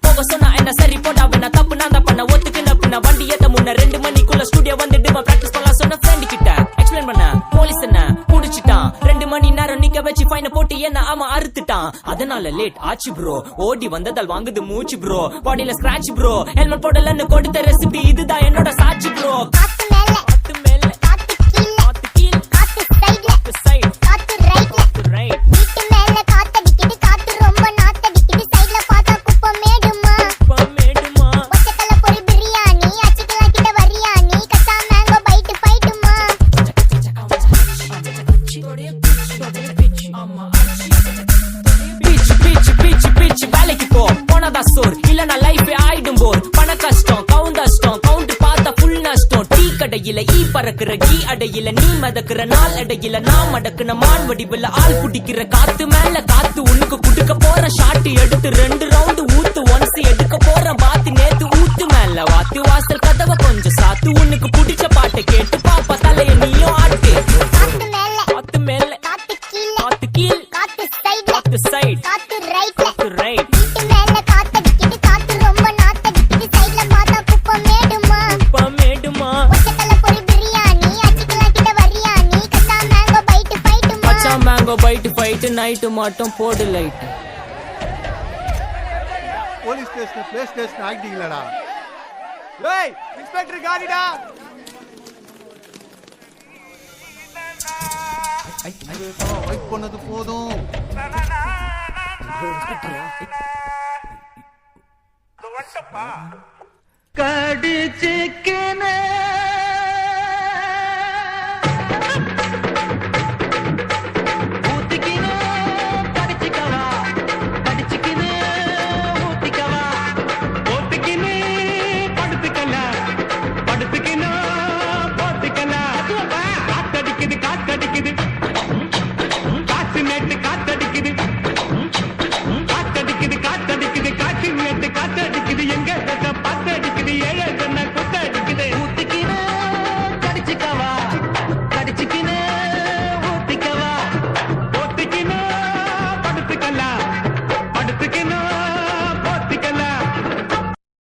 போக சொன்னா என்ன சரி போடா வேணா தப்பு நான் தான் பண்ண ஒத்துக்குன பின்ன வண்டி ஏத்த முன்ன 2 மணிக்குள்ள ஸ்டுடியோ வந்துட்டு பிராக்டிஸ் பண்ணலாம் சொன்ன ஃப்ரெண்ட் கிட்ட எக்ஸ்பிளைன் பண்ண போலீஸ் என்ன புடிச்சிட்டான் 2 மணி நேரம் நிக்க வச்சு ஃபைன போட்டு என்ன ஆமா அறுத்துட்டான் அதனால லேட் ஆச்சு ப்ரோ ஓடி வந்ததால் வாங்குது மூச்சு ப்ரோ பாடியில ஸ்கிராட்ச் ப்ரோ ஹெல்மெட் போடலன்னு கொடுத்த ரெசிபி இதுதான் என்னோட சாட்சி ப்ரோ வேலைக்கு போ போனதா சோர் இல்லனா லைஃப் ஆயிடும் போர் பண கஷ்டம் கவுண்ட் பார்த்தா ஃபுல் நஷ்டம் டீ கடையில ஈ பறக்குற கீ அடையில நீ மதக்குற நாள் அடையில நான் மடக்குன மான் வடிவில் ஆள் குடிக்கிற காத்து மேல காத்து உனக்கு குடுக்க போற ஷாட் எடுத்து 2 ரவுண்ட் ஊத்து ஒன்ஸ் எடுக்க போற பாத்து நேத்து ஊத்து மேல வாத்து வாசல் கதவை கொஞ்சம் சாத்து உனக்கு பிடிச்ச பாட்டை கேட்டு பாப்பா தலைய நீயும் ஆட்டு காத்து மேல காத்து கீழ் காத்து சைடு காத்து right mango bite fight night மட்டும் போடு light police station play station ஆக்டிங்களடா ஏய் இன்ஸ்பெக்டர் காடிடா வெயிட் பண்ணது போதும் கடிச்சிக்கனே